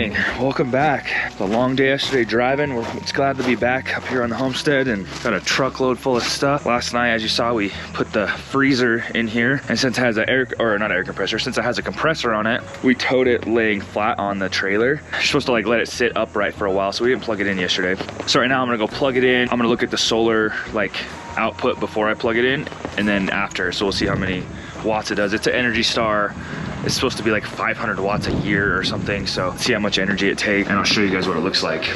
morning, welcome back. It's a long day yesterday driving. It's glad to be back up here on the homestead and got a truckload full of stuff. Last night, as you saw, we put the freezer in here, and since it has since it has a compressor on it, we towed it laying flat on the trailer. You're supposed to like let it sit upright for a while, so we didn't plug it in yesterday. So right now I'm gonna go plug it in. I'm gonna look at the solar like output before I plug it in, and then after, so we'll see how many watts it does. It's an Energy Star. It's supposed to be like 500 watts a year or something, so let's see how much energy it takes, and I'll show you guys what it looks like.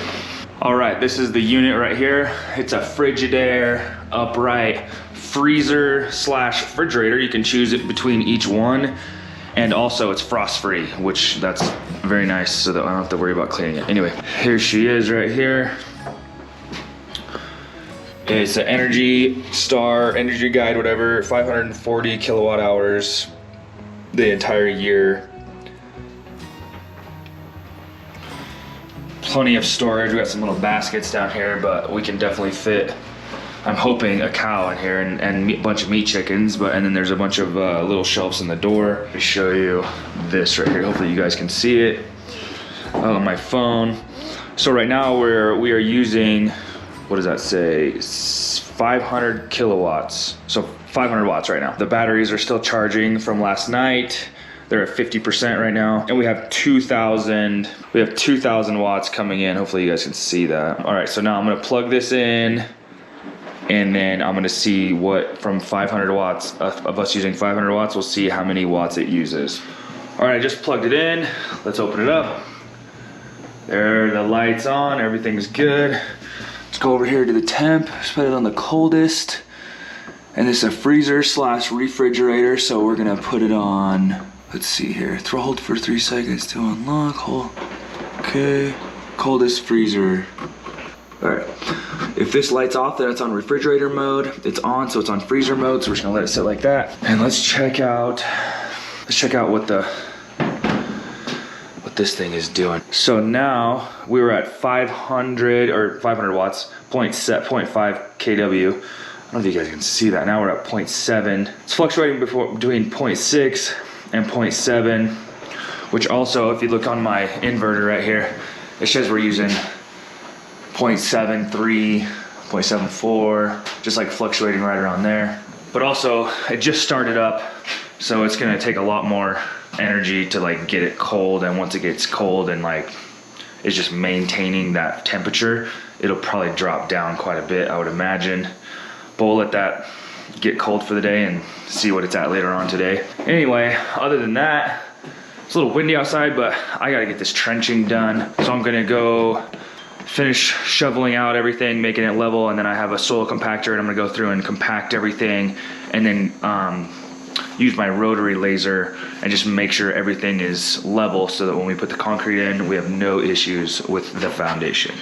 All right, this is the unit right here. It's a Frigidaire upright freezer slash refrigerator. You can choose it between each one, and also it's frost free, which that's very nice, so that I don't have to worry about cleaning it. Anyway, here she is right here. It's an Energy Star, Energy Guide, whatever, 540 kilowatt hours the entire year. Plenty of storage. We got some little baskets down here, but we can definitely fit, I'm hoping, a cow in here and a bunch of meat chickens, and then there's a bunch of little shelves in the door. Let me show you this right here. Hopefully you guys can see it on my phone. So right now we are using, what does that say? 500 kilowatts. So 500 watts right now. The batteries are still charging from last night. They're at 50% right now. And we have 2,000 watts coming in. Hopefully you guys can see that. All right, so now I'm gonna plug this in, and then I'm gonna see what, from 500 watts, of us using 500 watts, we'll see how many watts it uses. All right, I just plugged it in. Let's open it up. There, the light's on, everything's good. Let's go over here to the temp, just put it on the coldest. And this is a freezer slash refrigerator, so we're gonna put it on, let's see here, hold for 3 seconds to unlock, hold, okay, coldest freezer. All right, if this light's off, then it's on refrigerator mode. It's on, so it's on freezer mode, so we're just gonna let it sit like that. And let's check out what this thing is doing. So now we were at 500 watts, 0.5 kW. I don't know if you guys can see that. Now we're at 0.7. It's fluctuating between 0.6 and 0.7, which also, if you look on my inverter right here, it says we're using 0.73, 0.74, just like fluctuating right around there. But also, it just started up, so it's gonna take a lot more energy to like get it cold, and once it gets cold and like it's just maintaining that temperature, it'll probably drop down quite a bit, I would imagine. But we'll let that get cold for the day and see what it's at later on today. Anyway, other than that, it's a little windy outside, but I gotta get this trenching done. So I'm gonna go finish shoveling out everything, making it level, and then I have a soil compactor, and I'm gonna go through and compact everything, and then use my rotary laser and just make sure everything is level, so that when we put the concrete in, we have no issues with the foundation.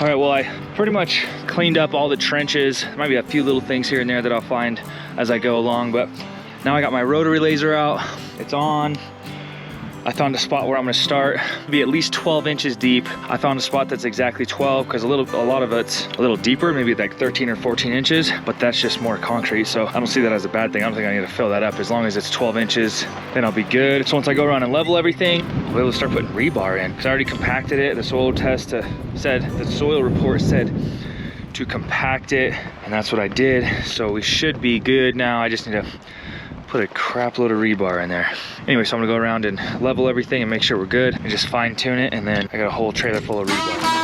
All right, well, I pretty much cleaned up all the trenches. There might be a few little things here and there that I'll find as I go along, but now I got my rotary laser out. It's on. I found a spot where I'm gonna start. Be at least 12 inches deep. I found a spot that's exactly 12, because a lot of it's a little deeper, maybe like 13 or 14 inches, but that's just more concrete, so I don't see that as a bad thing. I don't think I need to fill that up. As long as it's 12 inches, then I'll be good. So once I go around and level everything, I'll be able to start putting rebar in, because I already compacted it. The soil the soil report said to compact it, and that's what I did. So we should be good now. I just need to put a crap load of rebar in there. Anyway, so I'm gonna go around and level everything and make sure we're good and just fine tune it, and then I got a whole trailer full of rebar.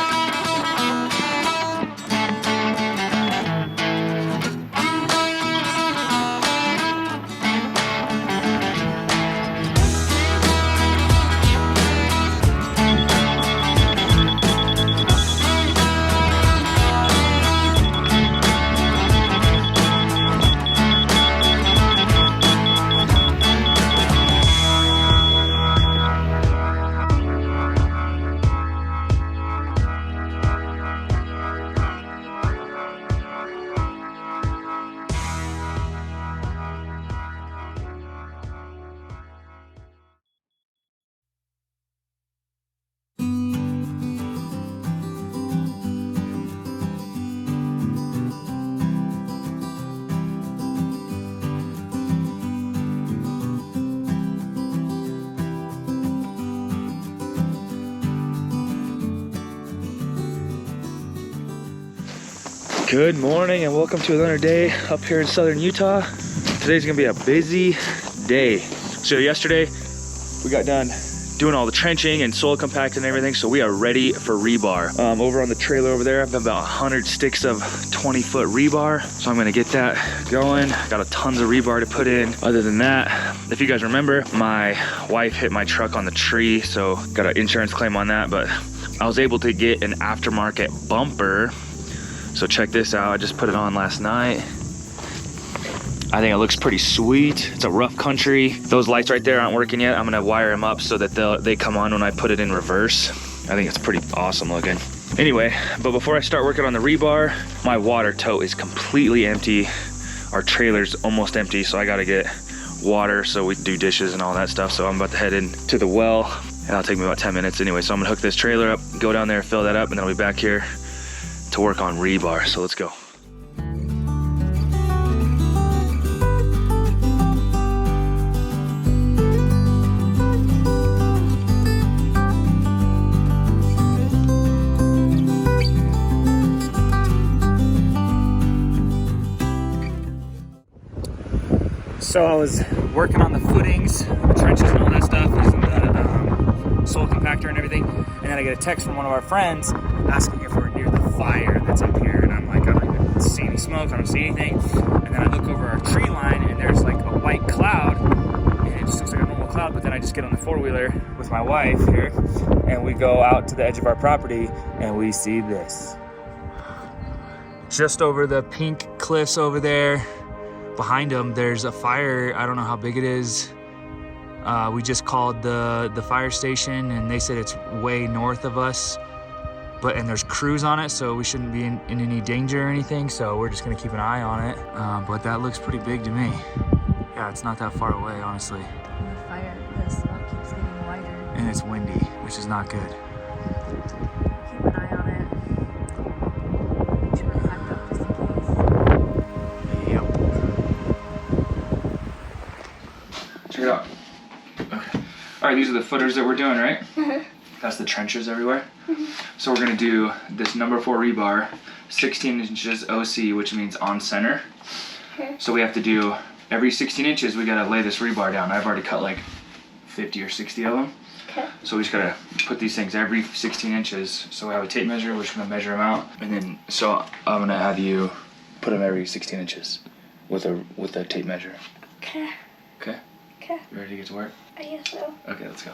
Good morning and welcome to another day up here in southern Utah. Today's gonna be a busy day. So yesterday we got done doing all the trenching and soil compacting and everything, so we are ready for rebar. Over on the trailer over there, I've got about 100 sticks of 20-foot rebar, so I'm gonna get that going. Got a tons of rebar to put in. Other than that, if you guys remember, my wife hit my truck on the tree, so got an insurance claim on that, but I was able to get an aftermarket bumper. So check this out, I just put it on last night. I think it looks pretty sweet. It's a rough country. Those lights right there aren't working yet. I'm gonna wire them up so that they come on when I put it in reverse. I think it's pretty awesome looking. Anyway, but before I start working on the rebar, my water tote is completely empty. Our trailer's almost empty, so I gotta get water so we can do dishes and all that stuff. So I'm about to head into the well, and it'll take me about 10 minutes anyway. So I'm gonna hook this trailer up, go down there, fill that up, and then I'll be back here to work on rebar. So let's go. So I was working on the footings, the trenches and all that stuff, using the soil compactor and everything, and then I get a text from one of our friends asking if we're near the fire that's up here, and I'm like, I don't see any smoke, I don't see anything, and then I look over our tree line and there's like a white cloud, and it just looks like a normal cloud, but then I just get on the four-wheeler with my wife here, and we go out to the edge of our property, and we see this. Just over the pink cliffs over there, behind them, there's a fire. I don't know how big it is. We just called the fire station and they said it's way north of us, and there's crews on it, so we shouldn't be in any danger or anything, so we're just gonna keep an eye on it. But that looks pretty big to me. Yeah, it's not that far away, honestly. And the fire, the smoke keeps getting wider. And it's windy, which is not good. Keep an eye on it. Make sure we're packed up just in case. Yep. Check it out. Okay. All right, these are the footers that we're doing, right? That's the trenches everywhere. So we're gonna do this number 4 rebar, 16 inches OC, which means on center. So we have to do, every 16 inches, we gotta lay this rebar down. I've already cut like 50 or 60 of them. So we just gotta put these things every 16 inches. So we have a tape measure, we're just gonna measure them out. And then, so I'm gonna have you put them every 16 inches with a tape measure. Okay. Okay? Okay. You ready to get to work? I guess so. Okay, let's go.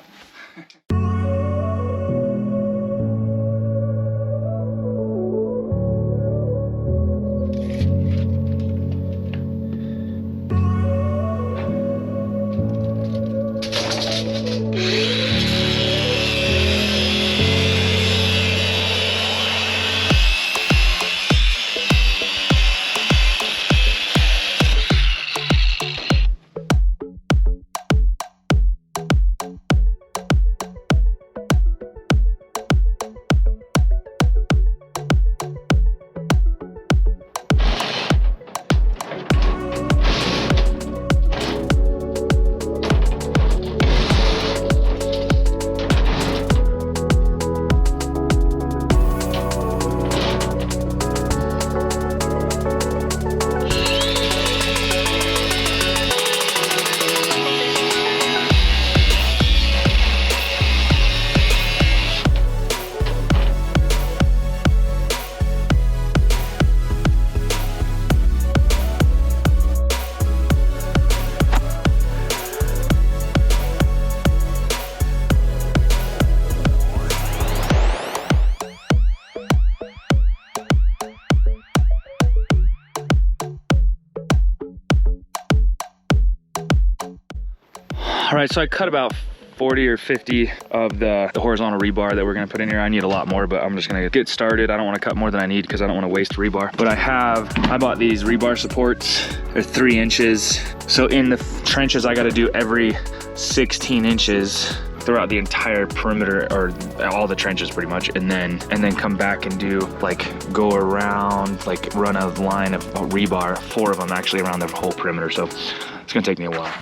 All right, so I cut about 40 or 50 of the horizontal rebar that we're gonna put in here. I need a lot more, but I'm just gonna get started. I don't wanna cut more than I need because I don't wanna waste rebar. But I bought these rebar supports. They're 3 inches. So in the trenches, I gotta do every 16 inches throughout the entire perimeter, or all the trenches pretty much, and then come back and do, like, go around, like run a line of rebar, 4 of them actually around the whole perimeter. So it's gonna take me a while.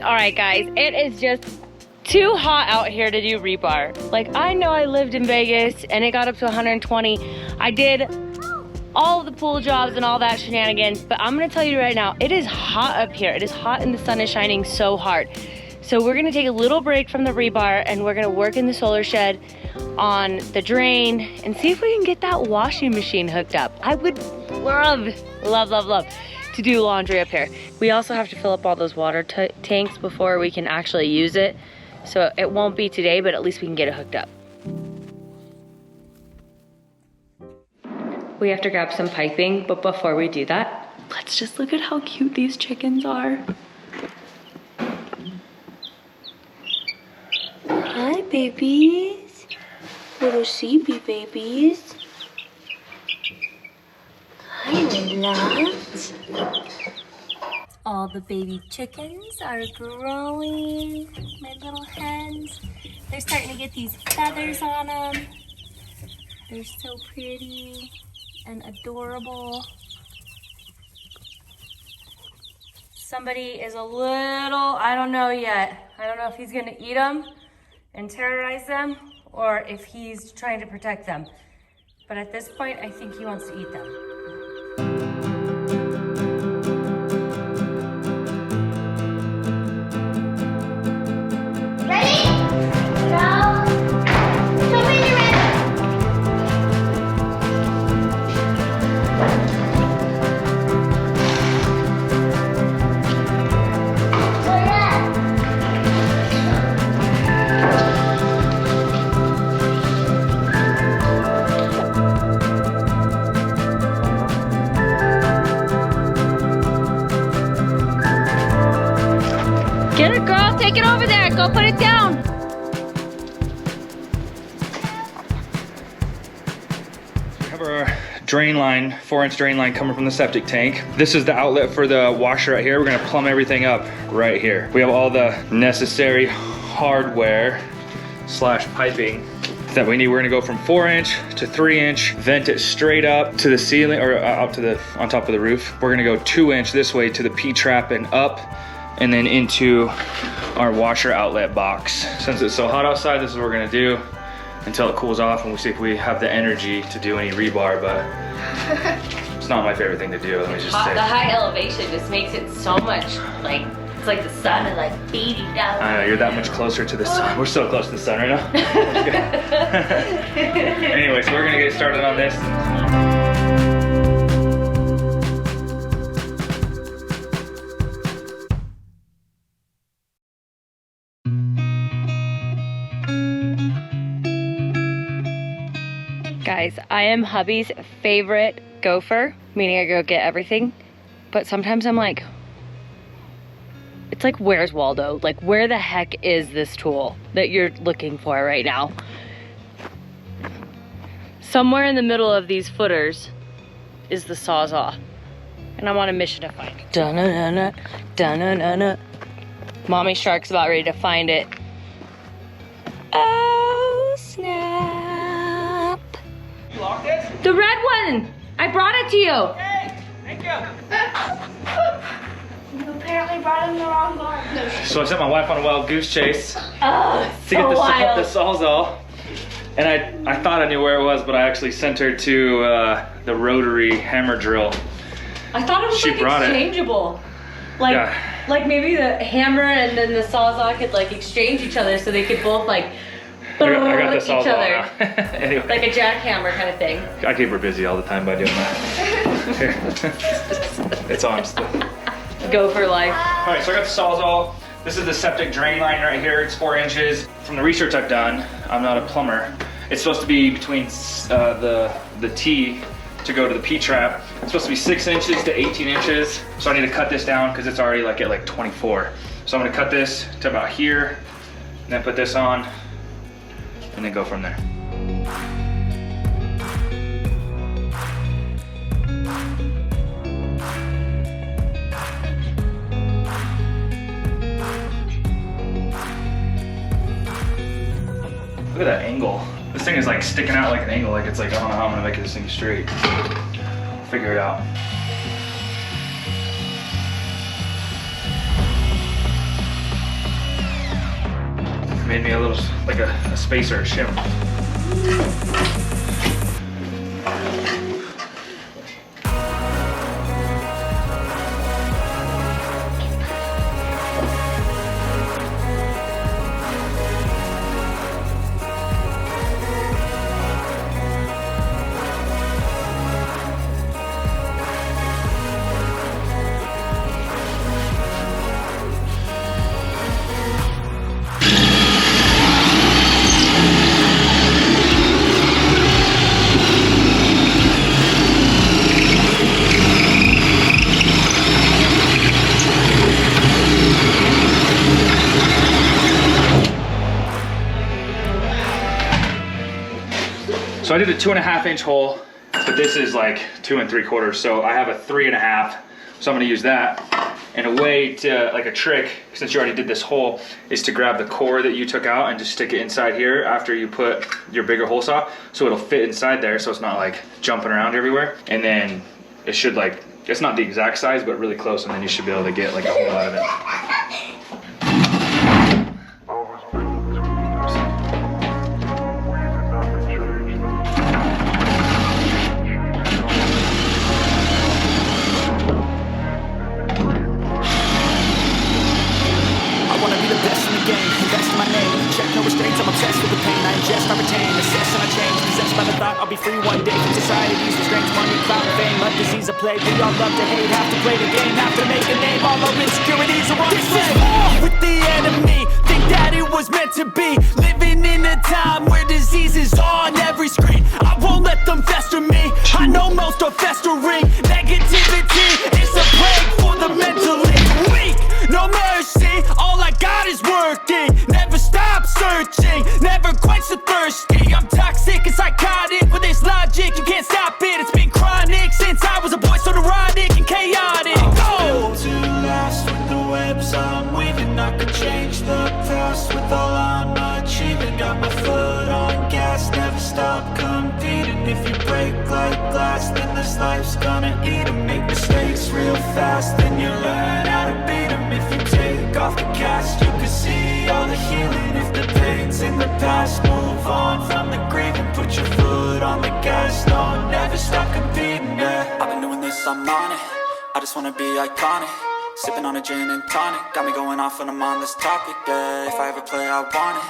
All right, guys, it is just too hot out here to do rebar. Like, I know I lived in Vegas and it got up to 120. I did all of the pool jobs and all that shenanigans, but I'm gonna tell you right now, it is hot up here. It is hot and the sun is shining so hard. So we're gonna take a little break from the rebar and we're gonna work in the solar shed on the drain and see if we can get that washing machine hooked up. I would love to do laundry up here. We also have to fill up all those water tanks before we can actually use it. So it won't be today, but at least we can get it hooked up. We have to grab some piping, but before we do that, let's just look at how cute these chickens are. Hi, babies. Little sheepy babies. Hi, loves. All the baby chickens are growing. My little hens. They're starting to get these feathers on them. They're so pretty and adorable. Somebody is a little, I don't know yet. I don't know if he's gonna eat them and terrorize them or if he's trying to protect them. But at this point, I think he wants to eat them. Get it, girl. Take it over there. Go put it down. We have our drain line, 4-inch drain line coming from the septic tank. This is the outlet for the washer right here. We're gonna plumb everything up right here. We have all the necessary hardware / piping that we need. We're gonna go from 4-inch to 3-inch, vent it straight up to the ceiling or up to the, on top of the roof. We're gonna go 2-inch this way to the P-trap and up, and then into our washer outlet box. Since it's so hot outside, this is what we're gonna do until it cools off and we'll see if we have the energy to do any rebar, but it's not my favorite thing to do, let me just say. The high elevation just makes it so much, like, it's like the sun is like beating down. I know, you're that much closer to the sun. We're so close to the sun right now. Anyway, so we're gonna get started on this. Guys, I am hubby's favorite gopher, meaning I go get everything, but sometimes I'm like, it's like, where's Waldo? Like, where the heck is this tool that you're looking for right now? Somewhere in the middle of these footers is the Sawzall, and I'm on a mission to find it. Dun-na-na-na, dun-na-na-na. Mommy Shark's about ready to find it. Oh, snap. You locked it? The red one! I brought it to you! Hey, thank you. You apparently brought him the wrong barn. No, So I sent my wife on a wild goose chase to Oh, it's get so the wild. Sawzall. And I thought I knew where it was, but I actually sent her to the rotary hammer drill. I thought it was She like brought it. exchangeable. Like, Yeah. like maybe the hammer and then the Sawzall could like exchange each other so they could both like I got the each Sawzall other. now. Anyway, Like a jackhammer kind of thing. I keep her busy all the time by doing that. Here. It's on. Go for life. All right, so I got the Sawzall. This is the septic drain line right here. It's 4 inches. From the research I've done, I'm not a plumber. It's supposed to be between the T to go to the P-trap. It's supposed to be 6 inches to 18 inches. So I need to cut this down because it's already like at like 24. So I'm gonna cut this to about here, and then put this on, and then go from there. Look at that angle. This thing is like sticking out like an angle, like it's like, I don't know how I'm gonna make this thing straight. Figure it out. Made me a little, like a spacer, a shim. So I did a 2.5 inch hole, but this is like 2 3/4. So I have a 3.5. So I'm gonna use that. And a way to, like a trick, since you already did this hole, is to grab the core that you took out and just stick it inside here after you put your bigger hole saw. So it'll fit inside there so it's not like jumping around everywhere. And then it should like, it's not the exact size, but really close. And then you should be able to get like a hole out of it. I'll be free one day from society's restraints, money, clout, fame, a disease, a plague. We all love to hate, have to play the game, have to make a name. All our insecurities are on display. With the enemy, think that it was meant to be. Living in a time where disease is on every screen. I won't let them fester me. I know most are festering. Negativity is a plague for the mentally weak. No mercy, all I got is working. Never stop searching, never quench the thirsty. I'm toxic and psychotic with this logic, you can't stop it. It's been chronic since I was a boy, so neurotic and chaotic. I'm built to last with the webs I'm weaving. I could change the past with all I'm achieving. Got my foot on gas, never stop competing. If you break like glass, then this life's gonna eat 'em. Make mistakes real fast, then you learn how to beat 'em. If you take off the cast, you can see all the healing. If the pain's in the past, move on from the grave and put your foot on the gas. No, never stop competing, yeah. I've been doing this, I'm on it. I just wanna be iconic. Sipping on a gin and tonic, got me going off when I'm on this topic, yeah. If I ever play, I want it.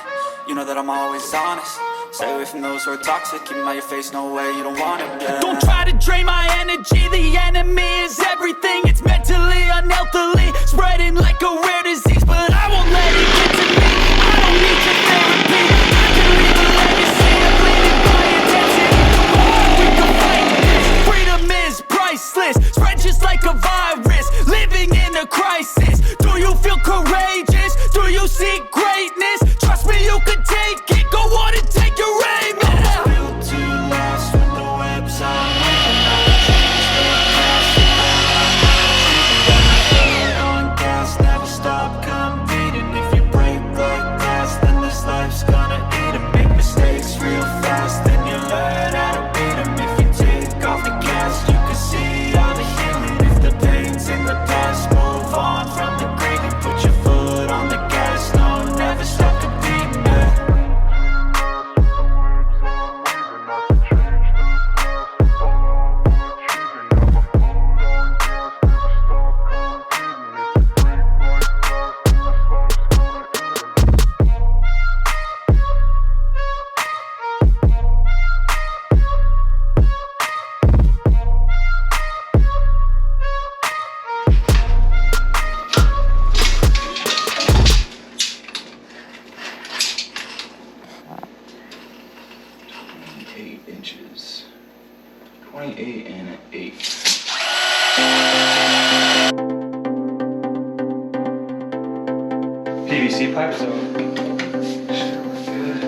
You know that I'm always honest. Stay away from those who are toxic. Keep them out your face, no way, you don't want it, yeah. Don't try to drain my energy. The enemy is everything. It's mentally, unhealthily, spreading like a rare disease. But I won't let it get to me. I don't need your therapy. I can leave a legacy. I'm bleeding by intensity. Come on, we can fight this. Freedom is priceless. Spread just like a virus. Living in a crisis. Do you feel courageous? Do you seek greatness? Trust me, you can take it. Go on and take your aim. I'm built to last with the webs I'm weaving. I could change the past with all I'm achieving. Got my foot on gas, never stop competing. If you break like glass, then this life's gonna eat 'em. Make mistakes real fast, then you learn how to beat 'em. If you take off the cast, you can see all the healing. If the pain's in the past, move on from the grave and put your foot on the gas. No, never stop competing, yeah. Inches. 28 and an 8. PVC pipe, so should look good.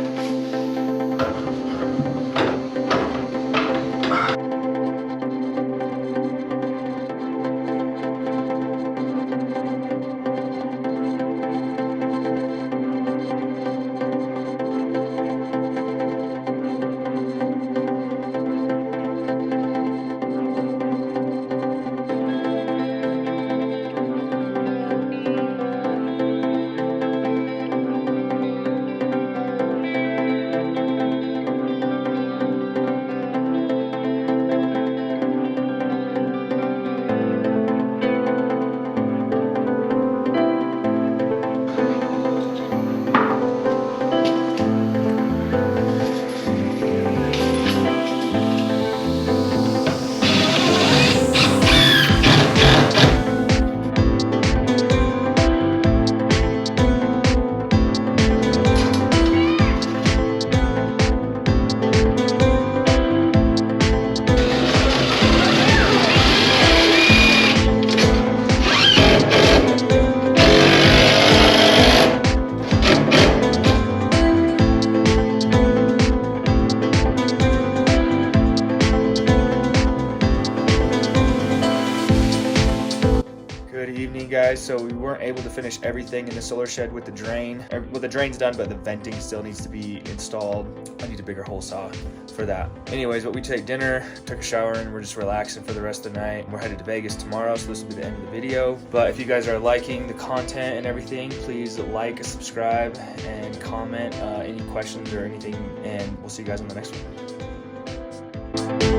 weren't able to finish everything in the solar shed with the drain. Well, the drain's done, but the venting still needs to be installed. I need a bigger hole saw for that. Anyways, but we take dinner, took a shower, and we're just relaxing for the rest of the night. We're headed to Vegas tomorrow, so this will be the end of the video. But if you guys are liking the content and everything, please like, subscribe, and comment any questions or anything, and we'll see you guys on the next one.